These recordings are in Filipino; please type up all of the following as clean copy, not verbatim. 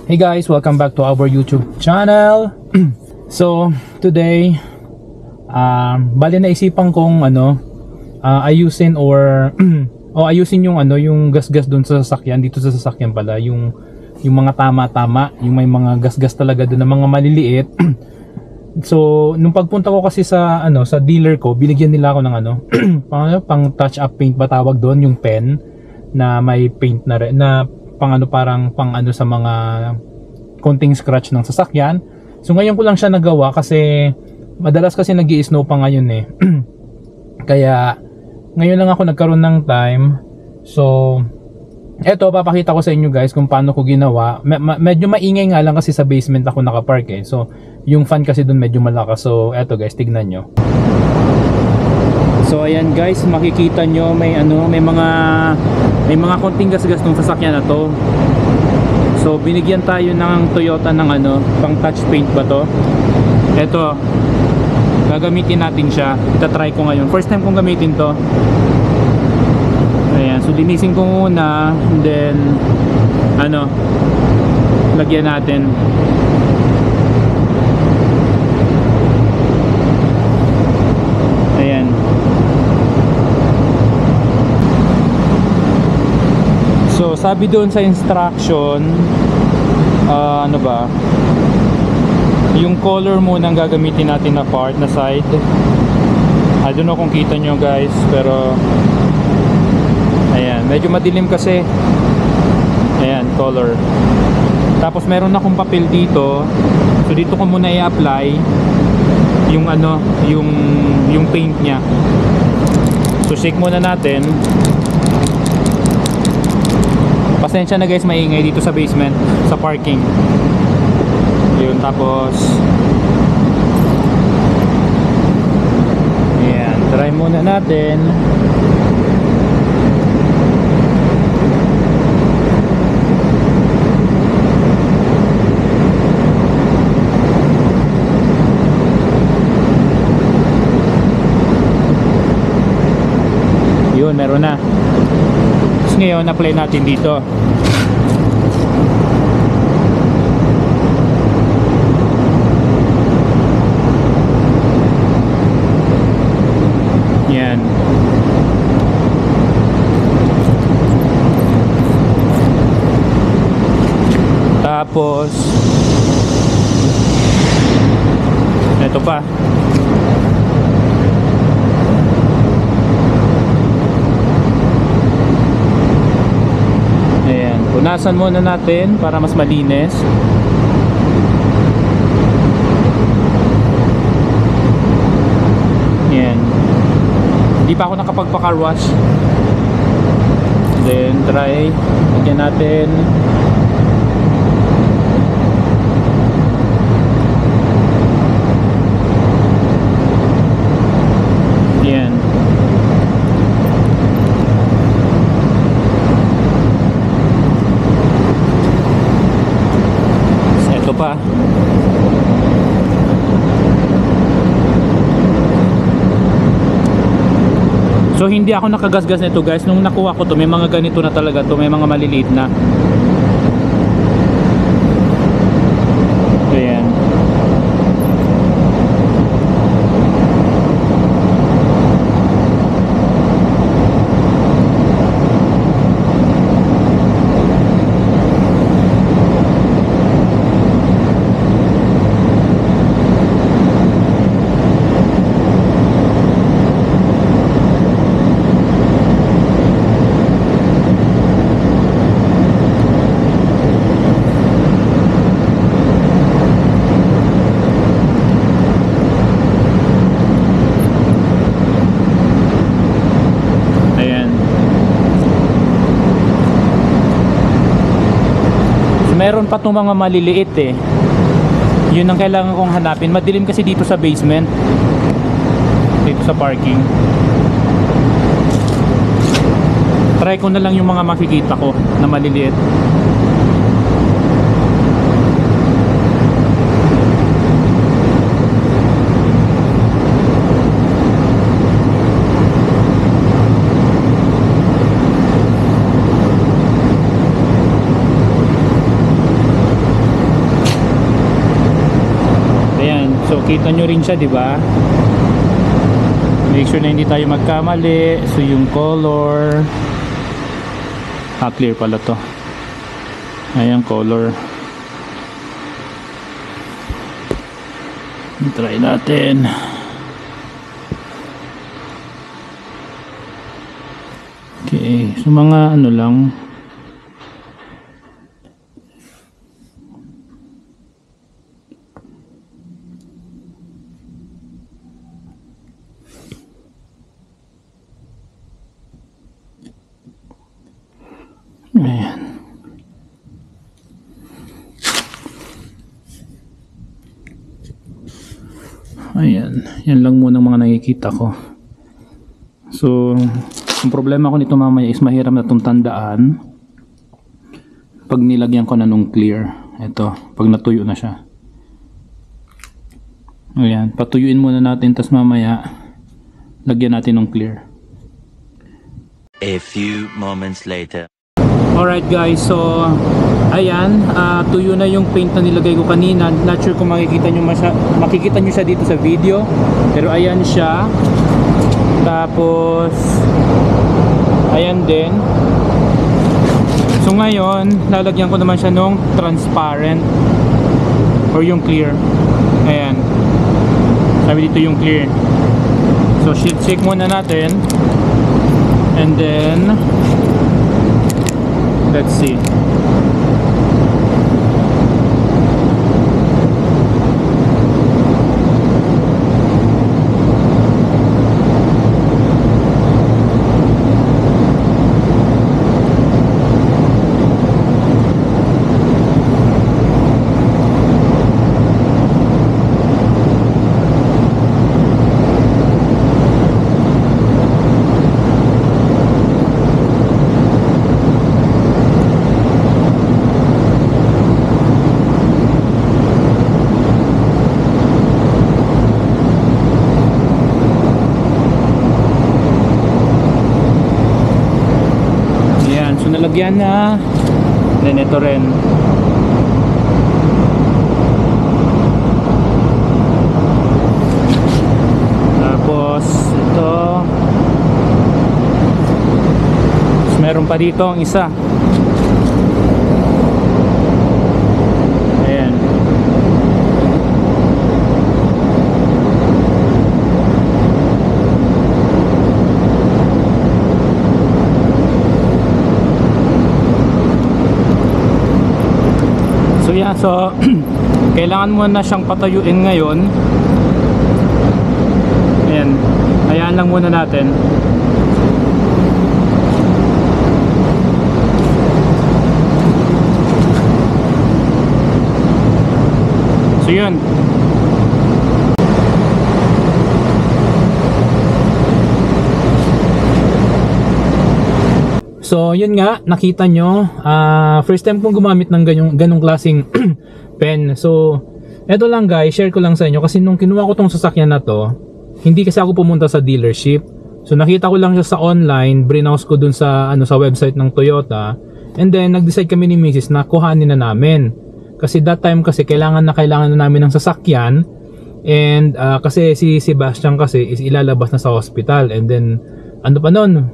Hey guys, welcome back to our YouTube channel. So today bali naisipan kong ayusin or ayusin yung yung gasgas doon sa sasakyan, dito sa sasakyan pala, yung mga tama-tama, yung may mga gasgas talaga doon na mga maliliit. So nung pagpunta ko kasi sa sa dealer ko, binigyan nila ako ng pang touch up paint ba tawag doon, yung pen na may paint na na parang sa mga konting scratch ng sasakyan. So ngayon ko lang siya nagawa kasi madalas kasi nag-i-snow pa ngayon Kaya ngayon lang ako nagkaroon ng time. So eto, papakita ko sa inyo guys kung paano ko ginawa. Medyo maingay nga lang kasi sa basement ako nakapark So yung fan kasi dun medyo malakas. So eto guys, tignan nyo. So ayan guys, makikita nyo may mga konting gasgas ng sasakyan na to. So binigyan tayo ng Toyota ng pang touch paint ba to. Eto, gagamitin natin siya. Itatry ko ngayon, first time kong gamitin to. Ayan, so linisin ko muna, and then lagyan natin. Ayan. So sabi doon sa instruction, yung color muna ang gagamitin natin na part, na side. I don't know kung kita nyo guys, pero ayan, medyo madilim kasi. Ayan, color. Tapos meron akong papel dito. So dito ko muna i-apply yung yung paint nya. So shake muna natin. Pasensya na guys, maingay dito sa basement, sa parking. Yun, tapos ayan, try muna natin. Yun, meron na. Ngayon apply natin dito. Yan. Tapos ito pa. Punasan muna natin para mas malinis. Yan. Hindi pa ako nakapagpa-car wash. Then try, lagyan natin. Yan. Pa. So hindi ako nakagasgas nito guys. Nung nakuha ko to, may mga ganito na talaga to, may mga maliliit na. Ayan. Meron pa itong mga maliliit Yun ang kailangan kong hanapin. Madilim kasi dito sa basement, dito sa parking. Try ko na lang yung mga makikita ko na maliliit. Kita nyo rin siya, di ba? Make sure na hindi tayo magkamali. So yung color, clear pala to. Ayan, color. Try natin. Okay, so mga ano lang. Ayan. Ayan, yan lang muna mga nakikita ko. So, ang problema ko nito mamaya is mahirap na itong tandaan pag nilagyan ko na nung clear. Ito, pag natuyo na siya. Ayan, patuyuin muna natin, tas mamaya lagyan natin nung clear. A few moments later. Alright guys, so ayan, tuyo na yung paint na nilagay ko kanina. Not sure kung makikita nyo siya dito sa video, pero ayan siya. Tapos ayan din. So ngayon, lalagyan ko naman siya nung transparent or yung clear. Ayan, sabi dito yung clear. So shake muna natin, and then let's see. Nalagyan na, then ito rin. Tapos ito, meron pa dito ang isa. Ayan. So yeah, so kailangan mo na siyang patayuin ngayon. Ayan, hayaan lang muna natin. So yun. So yun nga, nakita nyo, first time kong gumamit ng ganong klaseng pen. So eto lang guys, share ko lang sa inyo kasi nung kinuha ko tong sasakyan na to, hindi kasi ako pumunta sa dealership. So nakita ko lang siya sa online, browse ko dun sa sa website ng Toyota, and then nag-decide kami ni Mrs. na kuhanin na namin. Kasi that time kasi kailangan na namin ng sasakyan, and kasi si Sebastian kasi is ilalabas na sa hospital, and then ano pa nun,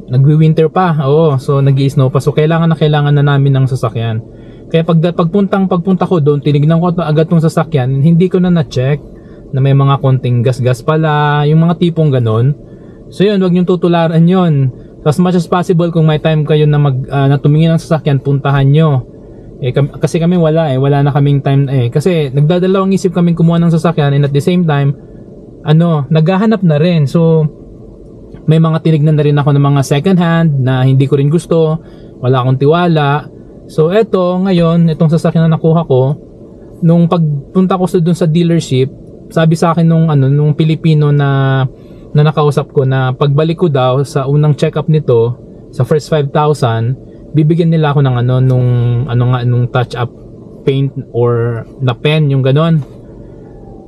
nagwi-winter pa. Oo, so nag-i-snow pa. So kailangan na namin ng sasakyan. Kaya pagpunta ko doon, tinignan ko agad tong sasakyan, hindi ko na-check na may mga konting gas-gas pala, yung mga tipong ganon. So yun, wag niyong tutularan yun. As much as possible, kung may time kayo na na tumingin ng sasakyan, puntahan nyo. Kasi kami wala na kaming time kasi nagdadalawang isip kaming kumuha ng sasakyan, and at the same time naghahanap na rin. So may mga tinignan na rin ako ng mga second hand na hindi ko rin gusto, wala akong tiwala. So eto ngayon, itong sasakyan na nakuha ko, nung pagpunta ko doon sa dealership, sabi sa akin nung Pilipino na nakausap ko, na pagbalik ko daw sa unang check-up nito, sa first 5,000, bibigyan nila ako ng nung touch-up paint or na pen, yung ganon.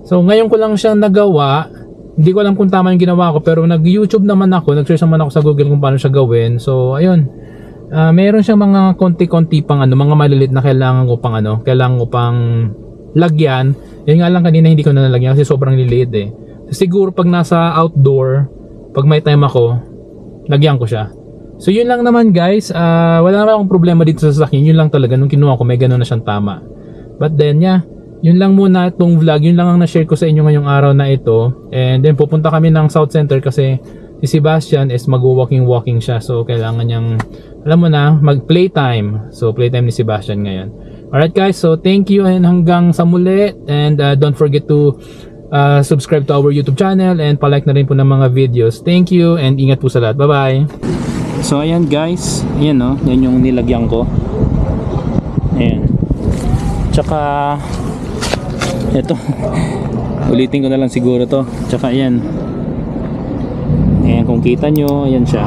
So ngayon ko lang siyang nagawa. Hindi ko alam kung tama yung ginawa ko, pero nag-YouTube naman ako, nag-search naman ako sa Google kung paano siya gawin. So ayun, meron siyang mga konti-konti pang mga malilit na kailangan ko pang lagyan. Yun nga lang kanina hindi ko na nalagyan kasi sobrang liliit eh. Siguro pag nasa outdoor, pag may time ako, lagyan ko siya. So yun lang naman guys, wala naman akong problema dito sa sasakyan. Yun lang talaga, nung kinuha ko may ganun na siyang tama. But then yeah, yun lang muna itong vlog. Yun lang ang na-share ko sa inyo ngayong araw na ito. And then pupunta kami ng South Center kasi si Sebastian is mag-walking siya. So kailangan niyang, alam mo na, mag-playtime. So playtime ni Sebastian ngayon. Alright guys, so thank you and hanggang sa muli. And don't forget to subscribe to our YouTube channel and palike na rin po ng mga videos. Thank you and ingat po sa lahat. Bye bye. So ayan guys, ayan no, yan yung nilagyan ko. Ayan. Tsaka ito ulitin ko na lang siguro to. Tsaka ayan. Ayan kung kita nyo, ayan siya.